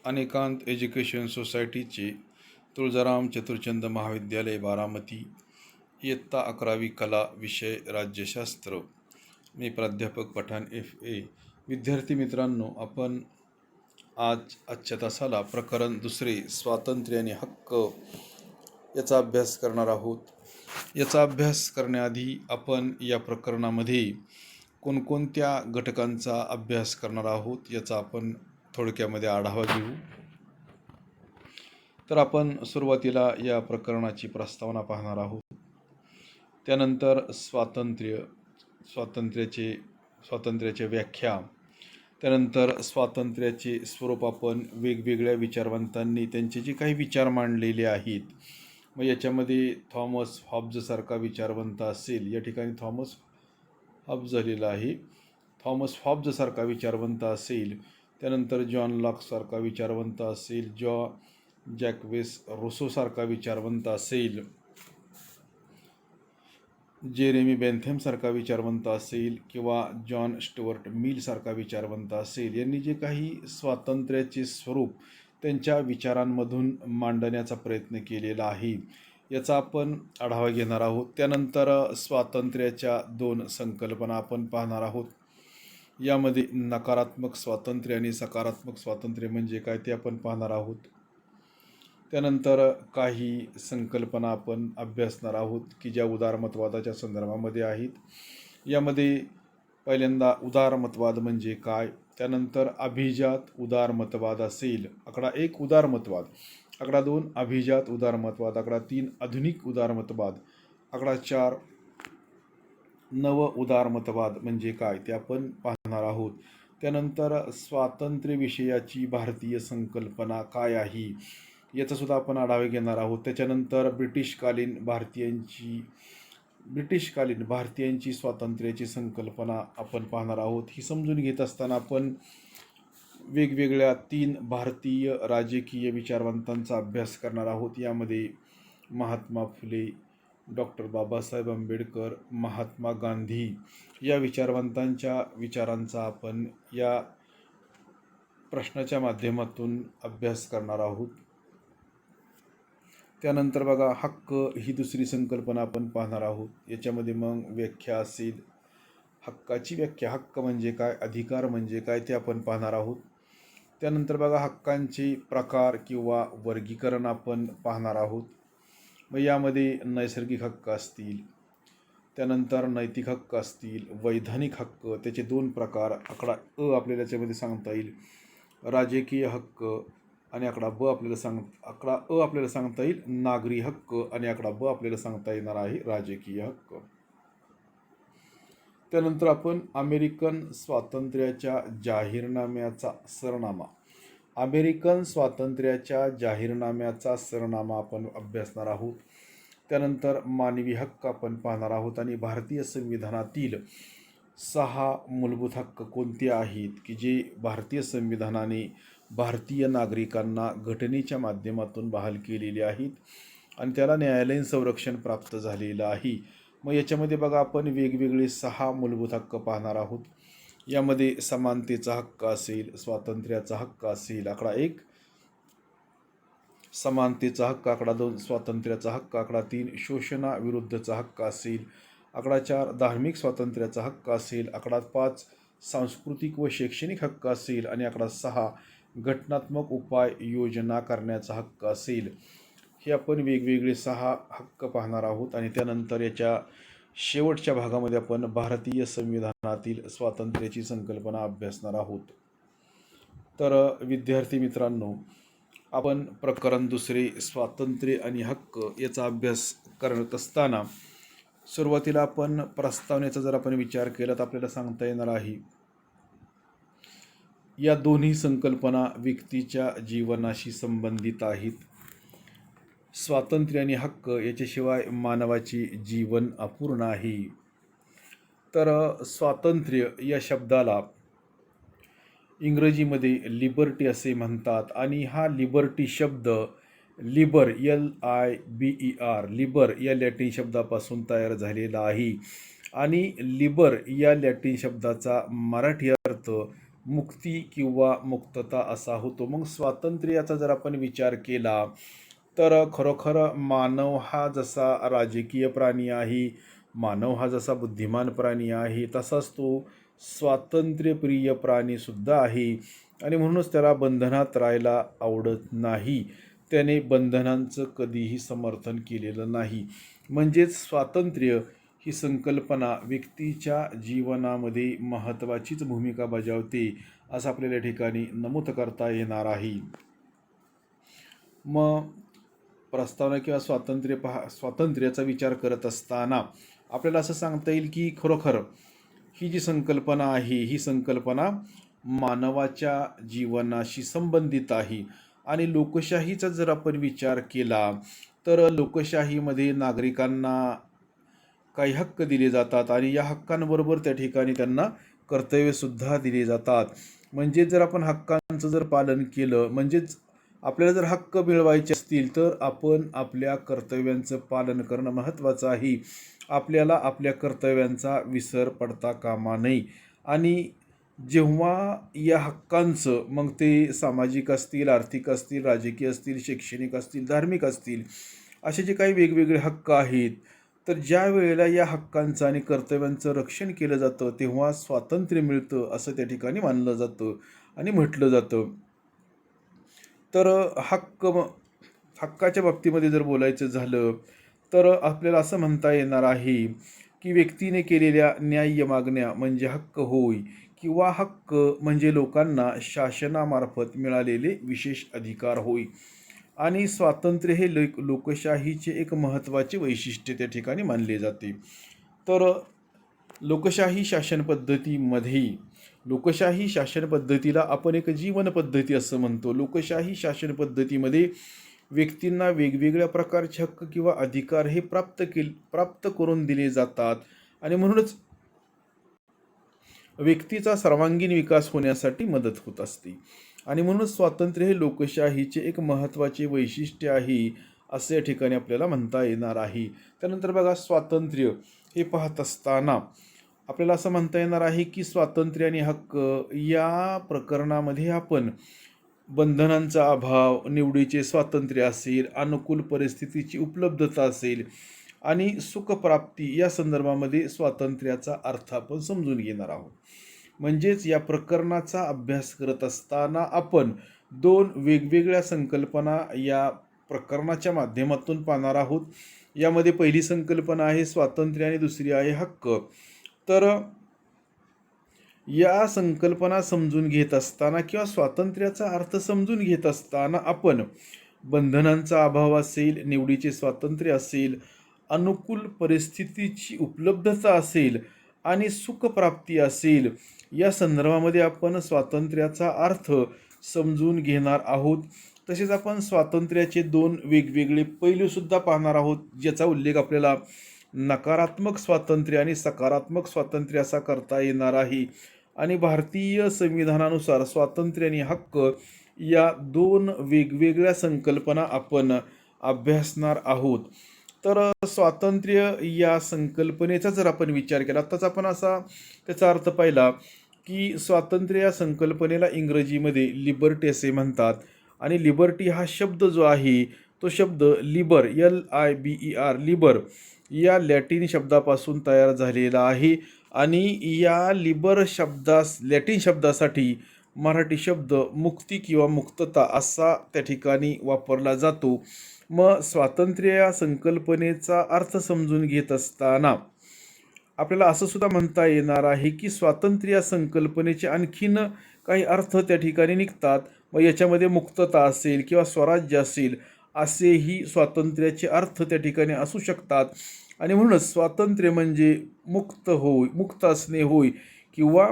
अनेकांत education सोसायटीचे तुळजाराम चतुर्चंद महाविद्यालय बारामती, इयत्ता 11वी कला, विषय राज्यशास्त्र. मी प्राध्यापक पठाण FA. विद्यार्थी मित्रांनो, आपण आजच्या तासाला प्रकरण दुसरे स्वातंत्र्य आणि हक्क याचा अभ्यास करणार आहोत. याचा अभ्यास करण्याआधी आपण या प्रकरणामध्ये कोणकोणत्या घटकांचा अभ्यास करणार आहोत याचा आपण थोडक्यामध्ये आढावा घेऊ. तर आपण सुरुवातीला या प्रकरणाची प्रस्तावना पाहणार आहोत. त्यानंतर स्वातंत्र्याचे व्याख्या, त्यानंतर स्वातंत्र्याचे स्वरूप आपण वेगवेगळ्या विचारवंतांनी त्यांचे जे काही विचार मांडलेले आहेत. मग याच्यामध्ये थॉमस हॉब्जसारखा विचारवंत असेल, या ठिकाणी थॉमस हॉब्ज झालेला आहे. थॉमस हॉब्जसारखा विचारवंत असेल, त्यानंतर जॉन लॉकसारखा विचारवंत असेल, जॅक्वेस रुसोसारखा विचारवंत असेल, जेरेमी बेंथमसारखा विचारवंत असेल, किंवा जॉन स्टुअर्ट मिलसारखा विचारवंत असेल. यांनी जे काही स्वातंत्र्याचे स्वरूप त्यांच्या विचारांमधून मांडण्याचा प्रयत्न केलेला आहे याचा आपण आढावा घेणार आहोत. त्यानंतर स्वातंत्र्याच्या 2 संकल्पना आपण पाहणार आहोत. यामध्ये नकारात्मक स्वातंत्र्य आणि सकारात्मक स्वातंत्र्य म्हणजे काय ते आपण पाहणार आहोत. त्यानंतर काही संकल्पना आपण अभ्यासणार आहोत की ज्या उदारमतवादाच्या संदर्भामध्ये आहेत. यामध्ये पहिल्यांदा उदारमतवाद म्हणजे काय, त्यानंतर अभिजात उदारमतवाद असेल, आकडा 1 उदारमतवाद, आकडा 2 अभिजात उदारमतवाद, आकडा 3 आधुनिक उदारमतवाद, आकडा 4 नव उदारमतवाद म्हणजे काय ते आपण पाहणार आहोत. त्यानंतर स्वातंत्र्यविषयाची भारतीय संकल्पना काय आहे याचा सुद्धा आपण आढावा घेणार आहोत. त्याच्यानंतर ब्रिटिशकालीन भारतीयांची स्वातंत्र्याची संकल्पना आपण पाहणार आहोत. ही समजून घेत असताना आपण वेगवेगळ्या 3 भारतीय राजकीय विचारवंतांचा अभ्यास करणार आहोत. यामध्ये महात्मा फुले, डॉक्टर बाबासाहेब आंबेडकर, महात्मा गांधी या विचारवंतांच्या विचारांचा आपण या प्रश्नाच्या माध्यमातून अभ्यास करणार आहोत. त्यानंतर बघा, हक्क ही दुसरी संकल्पना आपण पाहणार आहोत. याच्यामध्ये मग व्याख्या असेल, हक्काची व्याख्या, हक्क म्हणजे काय, अधिकार म्हणजे काय ते आपण पाहणार आहोत. त्यानंतर बघा, हक्कांचे प्रकार किंवा वर्गीकरण आपण पाहणार आहोत. मग यामध्ये नैसर्गिक हक्क असतील, त्यानंतर नैतिक हक्क असतील, वैधानिक हक्क, त्याचे 2 प्रकार, आकडा आपल्याला याच्यामध्ये सांगता येईल राजकीय हक्क, आणि आकडा आपल्याला सांगता येईल नागरी हक्क, आणि आकडा आपल्याला सांगता येणार आहे राजकीय हक्क. त्यानंतर आपण अमेरिकन स्वातंत्र्याच्या जाहीरनाम्याचा सरनामा, अमेरिकन स्वातंत्र्याच्या जाहीरनाम्याचा सरनामा आपण अभ्यासणार आहोत. त्यानंतर मानवी हक्क आपण पाहणार आहोत, आणि भारतीय संविधानातील 6 मूलभूत हक्क कोणते आहेत की जे भारतीय संविधानाने भारतीय नागरिकांना घटनेच्या माध्यमातून बहाल केलेले आहेत आणि त्याला न्यायालयीन संरक्षण प्राप्त झालेलं आहे. मग याच्यामध्ये बघा, आपण वेगवेगळे 6 मूलभूत हक्क पाहणार आहोत. यामध्ये समानतेचा हक्क असेल, स्वातंत्र्याचा हक्क असेल, आकडा 1 समानतेचा हक्क, आकडा 2 स्वातंत्र्याचा हक्क, आकडा 3 शोषणाविरुद्धचा हक्क असेल, आकडा 4 धार्मिक स्वातंत्र्याचा हक्क असेल, आकडा 5 सांस्कृतिक व शैक्षणिक हक्क असेल, आणि आकडा 6 घटनात्मक उपाय योजना करण्याचा हक्क असेल. हे आपण वेगवेगळे 6 हक्क पाहणार आहोत. आणि त्यानंतर याच्या शेवटच्या भागामध्ये आपण भारतीय संविधानातील स्वातंत्र्याची संकल्पना अभ्यासणार आहोत. तर विद्यार्थी मित्रांनो, आपण प्रकरण दुसरे स्वातंत्र्य आणि हक्क याचा अभ्यास करत असताना सुरुवातीला आपण प्रस्तावनेचा जर आपण विचार केला तर आपल्याला सांगता येणार आहे या दोन्ही संकल्पना व्यक्तीच्या जीवनाशी संबंधित आहेत. स्वातंत्र्य आणि हक्क याच्याशिवाय मानवाचे जीवन अपूर्ण आहे. तर स्वातंत्र्य या शब्दाला इंग्रजीमध्ये लिबर्टी असे म्हणतात, आणि हा लिबर्टी शब्द लिबर LIBER लिबर या लॅटिन शब्दापासून तयार झालेला आहे. आणि लिबर या लॅटिन शब्दाचा मराठी अर्थ मुक्ती किंवा मुक्तता असा होतो. मग स्वातंत्र्याचा जर आपण विचार केला तर खरोखर मानव हा जसा राजकीय प्राणी आहे, मानव हा जसा बुद्धिमान प्राणी आहे, तसाच तो स्वातंत्र्यप्रिय प्राणीसुद्धा आहे. आणि म्हणूनच त्याला बंधनात राहायला आवडत नाही. त्याने बंधनांचं कधीही समर्थन केलेलं नाही. म्हणजेच स्वातंत्र्य ही संकल्पना व्यक्तीच्या जीवनामध्ये महत्त्वाचीच भूमिका बजावते, असं आपल्याला या ठिकाणी नमूद करता येणार आहे. मग प्रस्तावना किंवा स्वातंत्र्याचा विचार करत असताना आपल्याला असं सांगता येईल की खरोखर ही जी संकल्पना आहे, ही संकल्पना मानवाच्या जीवनाशी संबंधित आहे. आणि लोकशाहीचा जर आपण विचार केला तर लोकशाहीमध्ये नागरिकांना काही हक्क दिले जातात आणि या हक्कांबरोबर त्या ठिकाणी त्यांना कर्तव्यसुद्धा दिले जातात. म्हणजे जर आपण हक्कांचं जर पालन केलं, म्हणजेच आपल्याला जर हक्क मिळवायचे असतील तर आपण आपल्या कर्तव्यांचं पालन करणं महत्त्वाचं आहे. आपल्याला आपल्या कर्तव्यांचा विसर पडता कामा नये. आणि जेव्हा या हक्कांचं, मग ते सामाजिक असतील, आर्थिक असतील, राजकीय असतील, शैक्षणिक असतील, धार्मिक असतील, असे जे काही वेगवेगळे हक्क आहेत, तर ज्या वेळेला या हक्कांचं आणि कर्तव्यांचं रक्षण केलं जातं तेव्हा स्वातंत्र्य मिळतं असं त्या ठिकाणी मानलं जातं आणि म्हटलं जातं. तर हक्काच्या बाबतीमध्ये जर बोलायचं झालं तर आपल्याला असं म्हणता येणार आहे की व्यक्तीने केलेल्या न्याय्य मागण्या म्हणजे हक्क होय, किंवा हक्क म्हणजे लोकांना शासनामार्फत मिळालेले विशेष अधिकार होय. आणि स्वातंत्र्य हे लोकशाहीचे एक महत्त्वाचे वैशिष्ट्य त्या ठिकाणी मानले जाते. तर लोकशाही शासन पद्धतीमध्ये, लोकशाही शासन पद्धतीला आपण एक जीवन पद्धती असं म्हणतो. लोकशाही शासन पद्धतीमध्ये व्यक्तींना वेगवेगळ्या प्रकारचे हक्क किंवा अधिकार हे प्राप्त करून दिले जातात. आणि म्हणूनच व्यक्तीचा सर्वांगीण विकास होण्यासाठी मदत होत असते. आणि म्हणून स्वातंत्र्य हे लोकशाहीचे एक महत्त्वाचे वैशिष्ट्य आहे असं या ठिकाणी आपल्याला म्हणता येणार आहे. त्यानंतर बघा, स्वातंत्र्य हे पाहत असताना आपल्याला असं म्हणता येणार आहे की स्वातंत्र्य आणि हक्क या प्रकरणामध्ये आपण बंधनांचा अभाव, निवडीचे स्वातंत्र्य असेल, अनुकूल परिस्थितीची उपलब्धता असेल आणि सुखप्राप्ती या संदर्भामध्ये स्वातंत्र्याचा अर्थ आपण समजून घेणार आहोत. म्हणजेच या प्रकरणाचा अभ्यास करत असताना आपण दोन वेगवेगळ्या संकल्पना या प्रकरणाच्या माध्यमातून पाहणार आहोत. यामध्ये पहिली संकल्पना आहे स्वातंत्र्य आणि दुसरी आहे हक्क. तर या संकल्पना समजून घेत असताना किंवा स्वातंत्र्याचा अर्थ समजून घेत असताना आपण बंधनांचा अभाव असेल, निवडीचे स्वातंत्र्य असेल, अनुकूल परिस्थितीची उपलब्धता असेल आणि सुखप्राप्ती असेल, या संदर्भामध्ये आपण स्वातंत्र्याचा अर्थ समजून घेणार आहोत. तसेच आपण स्वातंत्र्याचे दोन वेगवेगळे पैलूसुद्धा पाहणार आहोत, ज्याचा उल्लेख आपल्याला नकारात्मक स्वातंत्र्य आणि सकारात्मक स्वातंत्र्य असा करता येणार आहे. आणि भारतीय संविधानानुसार स्वातंत्र्य आणि हक्क या दोन वेगवेगळ्या संकल्पना आपण अभ्यासणार आहोत. तर स्वातंत्र्य या संकल्पनेचा जर आपण विचार केला, आत्ताच आपण असा त्याचा अर्थ पाहिला की स्वातंत्र्य या संकल्पनेला इंग्रजीमध्ये लिबर्टी असे म्हणतात. आणि लिबर्टी हा शब्द जो आहे तो शब्द लिबर, LIBER, लिबर या लॅटिन शब्दापासून तयार झालेला आहे. आणि या लॅटिन शब्दासाठी मराठी शब्द मुक्ती किंवा मुक्तता असा त्या ठिकाणी वापरला जातो. मग स्वातंत्र्य या संकल्पनेचा अर्थ समजून घेत असताना आपल्याला असं सुद्धा म्हणता येणार आहे की स्वातंत्र्य या संकल्पनेचे आणखीन काही अर्थ त्या ठिकाणी निघतात. मग याच्यामध्ये मुक्तता असेल किंवा स्वराज्य असेल, असेही स्वातंत्र्याचे अर्थ त्या ठिकाणी असू शकतात. आणि म्हणूनच स्वातंत्र्य म्हणजे मुक्त असणे होय, किंवा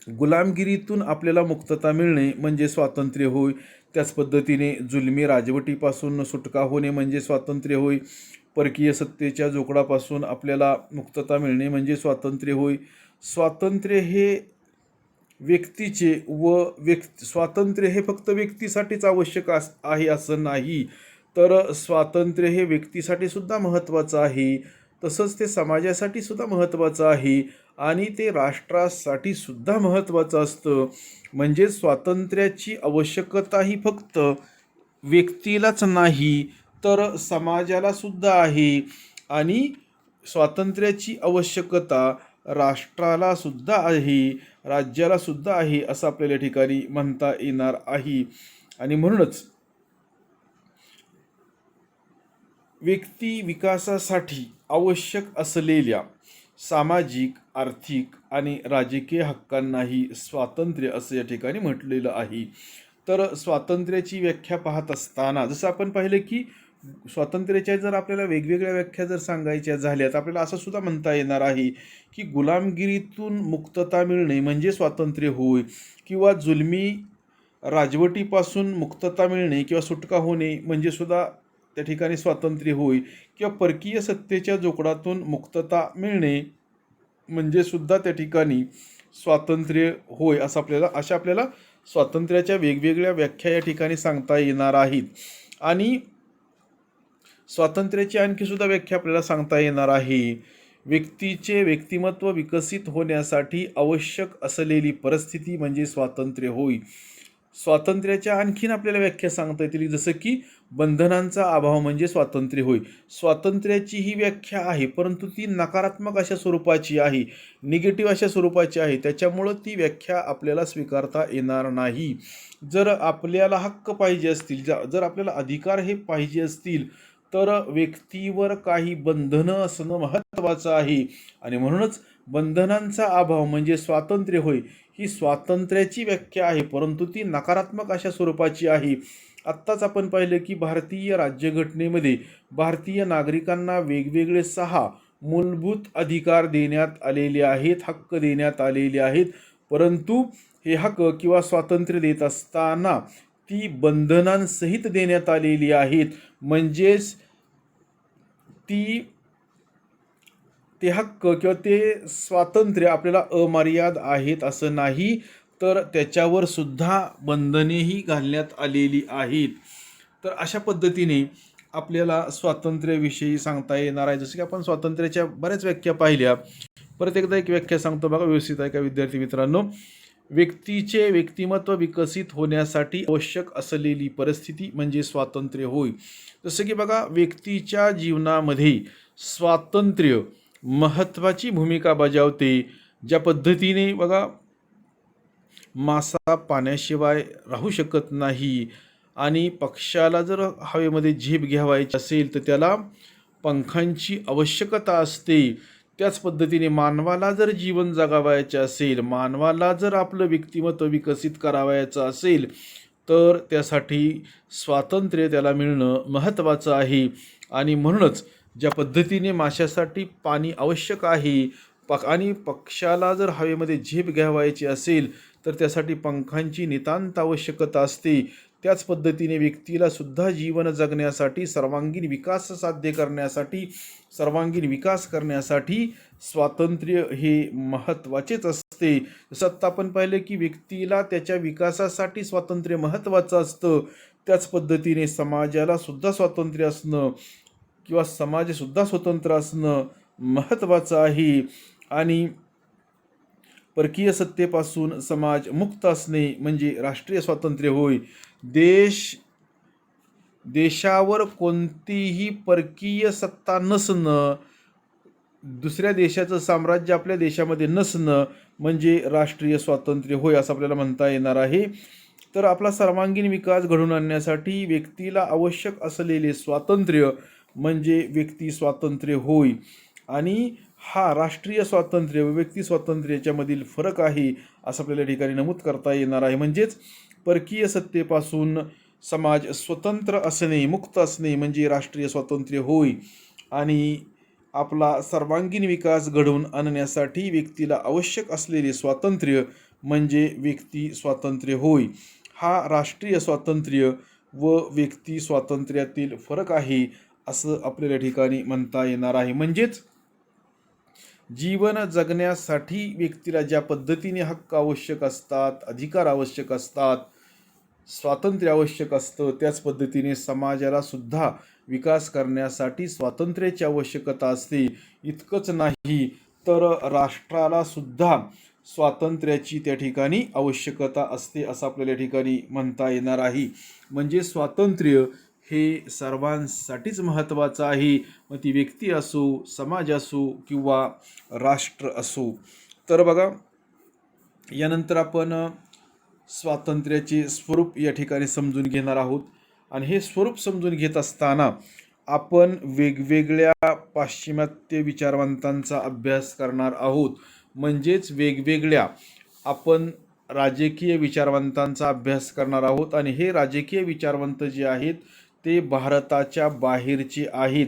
गुलामगिरीतून आपल्याला मुक्तता मिळणे म्हणजे स्वातंत्र्य होय. त्याच पद्धतीने जुलमी राजवटीपासून सुटका होणे म्हणजे स्वातंत्र्य होय. परकीय सत्तेच्या जोखडापासून आपल्याला मुक्तता मिळणे म्हणजे स्वातंत्र्य होय. स्वातंत्र्य हे स्वातंत्र्य हे फक्त व्यक्तीसाठीच आवश्यक आहे असं नाही, तर स्वातंत्र्य हे व्यक्तीसाठी सुद्धा महत्त्वाचं आहे, तसंच ते समाजासाठी सुद्धा महत्त्वाचं आहे. आणि ते राष्ट्रासाठी सुद्धा महत्त्वाचं असतं. म्हणजे स्वातंत्र्याची आवश्यकता ही फक्त व्यक्तीलाच नाही तर समाजाला सुद्धा आहे आणि स्वातंत्र्याची आवश्यकता राष्ट्राला सुद्धा आहे, राज्याला सुद्धा आहे असं आपल्याला या ठिकाणी म्हणता येणार आहे. आणि म्हणूनच व्यक्ती विकासासाठी आवश्यक असलेल्या सामाजिक, आर्थिक आणि राजकीय हक्कांनाही स्वातंत्र्य असं या ठिकाणी म्हटलेलं आहे. तर स्वातंत्र्याची व्याख्या पाहत असताना जसं आपण पाहिलं की स्वातंत्र्याच्या जर आपल्याला वेगवेगळ्या व्याख्या जर सांगायच्या झाल्या तर आपल्याला असं सुद्धा म्हणता येणार आहे की गुलामगिरीतून मुक्तता मिळणे म्हणजे स्वातंत्र्य होय, किंवा जुलमी राजवटीपासून मुक्तता मिळणे किंवा सुटका होणे म्हणजे सुद्धा त्या ठिकाणी स्वातंत्र्य होय, किंवा परकीय सत्तेच्या जोखडातून मुक्तता मिळणे म्हणजे सुद्धा त्या ठिकाणी स्वातंत्र्य होय असं आपल्याला स्वातंत्र्याच्या वेगवेगळ्या व्याख्या या ठिकाणी सांगता येणार आहेत. आणि स्वातंत्र्याची आणखी सुद्धा व्याख्या आपल्याला सांगता येणार आहे. व्यक्तीचे व्यक्तिमत्व विकसित होण्यासाठी आवश्यक असलेली परिस्थिती म्हणजे स्वातंत्र्य होय. स्वातंत्र्याच्या आणखीन आपल्याला व्याख्या सांगता येतील जसं की बंधनांचा अभाव म्हणजे स्वातंत्र्य होय. स्वातंत्र्याची ही व्याख्या आहे परंतु ती नकारात्मक अशा स्वरूपाची आहे, निगेटिव्ह अशा स्वरूपाची आहे, त्याच्यामुळं ती व्याख्या आपल्याला स्वीकारता येणार नाही. जर आपल्याला हक्क पाहिजे असतील, जर आपल्याला अधिकार हे पाहिजे असतील तर व्यक्तीवर काही बंधनं असणं महत्त्वाचं आहे. आणि म्हणूनच बंधनांचा अभाव म्हणजे स्वातंत्र्य होय ही स्वातंत्र्याची व्याख्या आहे परंतु ती नकारात्मक अशा स्वरूपाची आहे. आत्ताच आपण पाहिलं की भारतीय राज्यघटनेमध्ये भारतीय नागरिकांना वेगवेगळे 6 मूलभूत अधिकार देण्यात आलेले आहेत, हक्क देण्यात आलेले आहेत, परंतु हे हक्क किंवा स्वातंत्र्य देत असताना ती बंधनांसहित देण्यात आलेली आहेत. म्हणजेच ते हक्क किंवा ते स्वातंत्र्य आपल्याला अमर्याद आहेत असं नाही, तर त्याच्यावर सुद्धा बंधनेही घालण्यात आलेली आहेत. तर अशा पद्धतीने आपल्याला स्वातंत्र्याविषयी सांगता येणार आहे. जसं की आपण स्वातंत्र्याच्या बऱ्याच व्याख्या पाहिल्या. परत एकदा एक व्याख्या सांगतो बघा, व्यवस्थित आहे का विद्यार्थी मित्रांनो. व्यक्तीचे व्यक्तिमत्व विकसित होण्यासाठी आवश्यक असलेली परिस्थिती म्हणजे स्वातंत्र्य होय. जसं की बघा, व्यक्तीच्या जीवनामध्ये स्वातंत्र्य महत्त्वाची भूमिका बजावते. ज्या पद्धतीने बघा, मासा पाण्याशिवाय राहू शकत नाही आणि पक्षाला जर हवेमध्ये झेप घ्यावायची असेल तर त्याला पंखांची आवश्यकता असते. त्याच पद्धतीने मानवाला जर जीवन जगावायचे असेल, मानवाला जर आपलं व्यक्तिमत्व विकसित करावायचं असेल तर त्यासाठी स्वातंत्र्य त्याला मिळणं महत्त्वाचं आहे. आणि म्हणूनच ज्या पद्धतीने माशासाठी पाणी आवश्यक आहे आणि पक्षाला जर हवेमध्ये झेप घ्यावायची असेल तर त्यासाठी पंखांची नितांत आवश्यकता असते, त्याच पद्धतीने व्यक्तीला सुद्धा जीवन जगण्यासाठी सर्वांगीण विकास साध्य करण्यासाठी, सर्वांगीण विकास करण्यासाठी स्वातंत्र्य हे महत्त्वाचेच असते. जसं आत्ता आपण पाहिलं की व्यक्तीला त्याच्या विकासासाठी स्वातंत्र्य महत्त्वाचं असतं, त्याच पद्धतीने समाजाला सुद्धा स्वातंत्र्य असणं किंवा समाजसुद्धा स्वतंत्र असणं महत्त्वाचं आहे. आणि परकीय सत्तेपासून समाज मुक्त असणे म्हणजे राष्ट्रीय स्वातंत्र्य होय. देशावर कोणतीही परकीय सत्ता नसणं, दुसऱ्या देशाचं साम्राज्य आपल्या देशामध्ये नसणं म्हणजे राष्ट्रीय स्वातंत्र्य होय असं आपल्याला म्हणता येणार आहे. तर आपला सर्वांगीण विकास घडवून आणण्यासाठी व्यक्तीला आवश्यक असलेले स्वातंत्र्य म्हणजे व्यक्ती स्वातंत्र्य होय. आणि हा राष्ट्रीय स्वातंत्र्य व व्यक्ती स्वातंत्र्याच्या मधील फरक आहे असं आपल्याला या ठिकाणी नमूद करता येणार आहे. म्हणजेच परकीय सत्तेपासून समाज स्वतंत्र असणे, मुक्त असणे म्हणजे राष्ट्रीय स्वातंत्र्य होय. आणि आपला सर्वांगीण विकास घडवून आणण्यासाठी व्यक्तीला आवश्यक असलेले स्वातंत्र्य म्हणजे व्यक्ती स्वातंत्र्य होय. हा राष्ट्रीय स्वातंत्र्य व व्यक्ती स्वातंत्र्यातील फरक आहे असं आपल्याला या ठिकाणी म्हणता येणार आहे. म्हणजेच जीवन जगण्यासाठी व्यक्तीला ज्या पद्धतीने हक्क आवश्यक असतात, अधिकार आवश्यक असतात, स्वातंत्र्य आवश्यक असतं, त्याच पद्धतीने समाजाला सुद्धा विकास करण्यासाठी स्वातंत्र्याची आवश्यकता असते. इतकंच नाही तर राष्ट्राला सुद्धा स्वातंत्र्याची त्या ठिकाणी आवश्यकता असते असं आपल्याला या ठिकाणी म्हणता येणार आहे. म्हणजे स्वातंत्र्य हे सर्वांसाठीच महत्त्वाचं आहे, मग ती व्यक्ती असो, समाज असो किंवा राष्ट्र असो. तर बघा, यानंतर आपण स्वातंत्र्याचे स्वरूप या ठिकाणी समजून घेणार आहोत. आणि हे स्वरूप समजून घेत असताना आपण वेगवेगळ्या पाश्चिमात्य विचारवंतांचा अभ्यास करणार आहोत. म्हणजेच वेगवेगळ्या आपण राजकीय विचारवंतांचा अभ्यास करणार आहोत. आणि हे राजकीय विचारवंत जे आहेत ते भारताच्या बाहेरचे आहेत.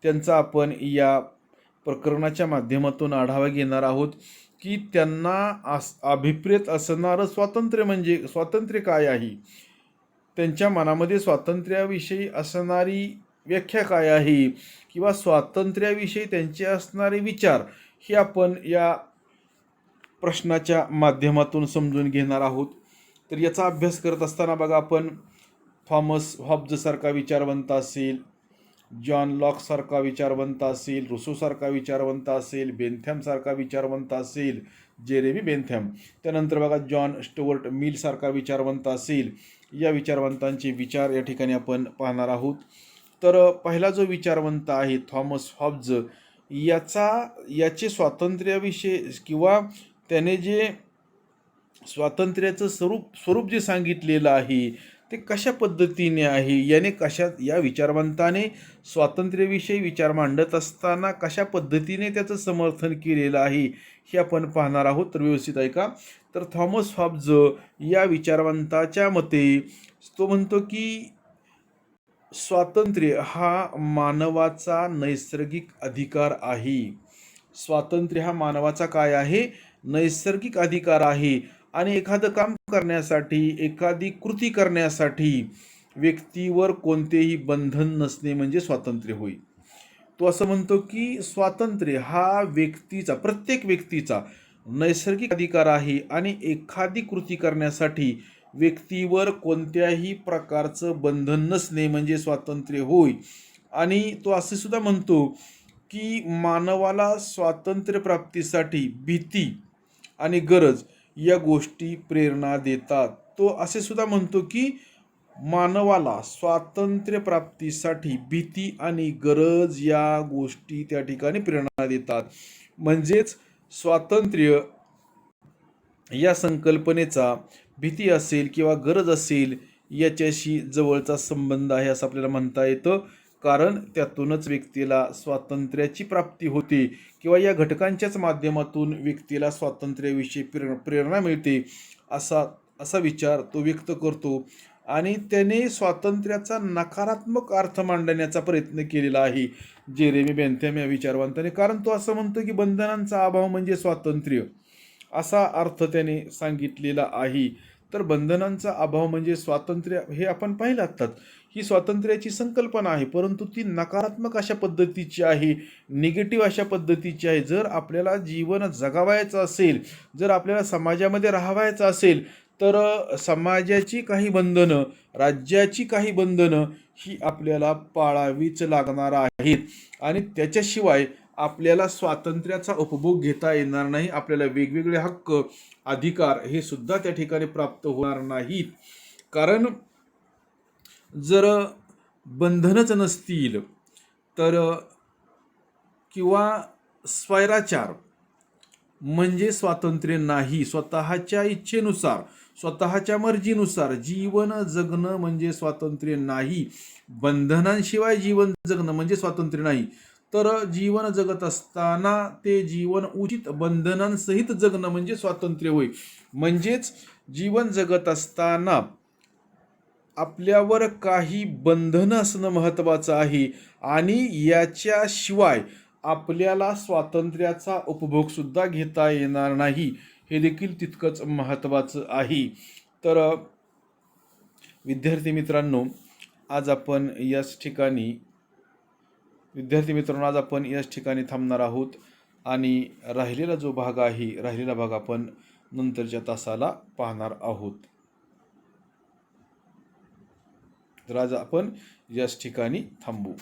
त्यांचा आपण या प्रकरणाच्या माध्यमातून आढावा घेणार आहोत की त्यांना अभिप्रेत असणारं स्वातंत्र्य म्हणजे स्वातंत्र्य काय आहे, त्यांच्या मनामध्ये स्वातंत्र्याविषयी असणारी व्याख्या काय आहे, किंवा स्वातंत्र्याविषयी त्यांचे असणारे विचार हे आपण या प्रश्नाच्या माध्यमातून समजून घेणार आहोत. तर याचा अभ्यास करत असताना बघा, आपण थॉमस हॉब्जसारखा विचारवंत असेल, जॉन लॉकसारखा विचारवंत असेल, रुसोसारखा विचारवंत असेल, बेंथॅमसारखा विचारवंत असेल, जेरेमी बेंथॅम, त्यानंतर बघा जॉन स्टुअर्ट मिलसारखा विचारवंत असेल, या विचारवंतांचे विचार या ठिकाणी आपण पाहणार आहोत. तर पहिला जो विचारवंत आहे थॉमस हॉब्ज, याचे स्वातंत्र्याविषयी किंवा त्याने जे स्वातंत्र्याचं स्वरूप जे सांगितलेलं आहे ते कशा पद्धतीने आहे, या विचारवंताने स्वातंत्र्याविषयी विचार मांडत असताना कशा पद्धतीने त्याचं समर्थन केलेलं आहे हे आपण पाहणार आहोत. तर व्यवस्थित ऐका. तर थॉमस हॉब्ज या विचारवंताच्या मते तो म्हणतो की स्वातंत्र्य हा मानवाचा नैसर्गिक अधिकार आहे. स्वातंत्र्य हा मानवाचा काय आहे, नैसर्गिक अधिकार आहे. आणि एखादं काम करण्यासाठी, एखादी कृती करण्यासाठी व्यक्तीवर कोणतेही बंधन नसणे म्हणजे स्वातंत्र्य होय. तो असं म्हणतो की स्वातंत्र्य हा प्रत्येक व्यक्तीचा नैसर्गिक अधिकार आहे आणि एखादी कृती करण्यासाठी व्यक्तीवर कोणत्याही प्रकारचं बंधन नसणे म्हणजे स्वातंत्र्य होय. आणि तो असे सुद्धा म्हणतो की मानवाला स्वातंत्र्य प्राप्तीसाठी भीती आणि गरज या गोष्टी प्रेरणा देतात. तो असे सुद्धा म्हणतो की मानवाला स्वातंत्र्य प्राप्तीसाठी भीती आणि गरज या गोष्टी त्या ठिकाणी प्रेरणा देतात. म्हणजेच स्वातंत्र्य या संकल्पनेचा भीती असेल किंवा गरज असेल याच्याशी जवळचा संबंध आहे असं आपल्याला म्हणता येतं. कारण त्यातूनच व्यक्तीला स्वातंत्र्याची प्राप्ती होते किंवा या घटकांच्याच माध्यमातून व्यक्तीला स्वातंत्र्याविषयी प्रेरणा मिळते असा विचार तो व्यक्त करतो. आणि त्याने स्वातंत्र्याचा नकारात्मक अर्थ मांडण्याचा प्रयत्न केलेला आहे जेरेमी बेंथॅम या विचारवंताने. कारण तो असं म्हणतो की बंधनांचा अभाव म्हणजे स्वातंत्र्य, असा अर्थ त्याने सांगितलेला आहे. तर बंधनांचा अभाव म्हणजे स्वातंत्र्य हे आपण पाहिलं आत्ताच, ही स्वातंत्र्याची संकल्पना आहे, परंतु ती नकारात्मक अशा पद्धतीची आहे, निगेटिव्ह अशा पद्धतीची आहे. जर आपल्याला जीवन जगावायचं असेल, जर आपल्याला समाजामध्ये राहावायचं असेल, तर समाजाची काही बंधनं, राज्याची काही बंधनं ही आपल्याला पाळावीच लागणार आहेत. आणि त्याच्याशिवाय आपल्याला स्वातंत्र्याचा उपभोग घेता येणार नाही. आपल्याला वेगवेगळे हक्क, अधिकार हे सुद्धा त्या ठिकाणी प्राप्त होणार नाहीत. कारण जर बंधनच नसतील तर किंवा स्वैराचार म्हणजे स्वातंत्र्य नाही. स्वतःच्या इच्छेनुसार, स्वतःच्या मर्जीनुसार जीवन जगणं म्हणजे स्वातंत्र्य नाही. बंधनांशिवाय जीवन जगणं म्हणजे स्वातंत्र्य नाही. तर जीवन जगत असताना ते जीवन उचित बंधनांसहित जगणं म्हणजे स्वातंत्र्य होय. म्हणजेच जीवन जगत असताना आपल्यावर काही बंधनं असणं महत्त्वाचं आहे आणि याच्याशिवाय आपल्याला स्वातंत्र्याचा उपभोग सुद्धा घेता येणार नाही, हे देखील तितकंच महत्त्वाचं आहे. तर विद्यार्थी मित्रांनो, आज आपण याच ठिकाणी थांबणार आहोत आणि राहिलेला भाग आपण नंतरच्या तासाला पाहणार आहोत. तर आज आपण याच ठिकाणी थांबू.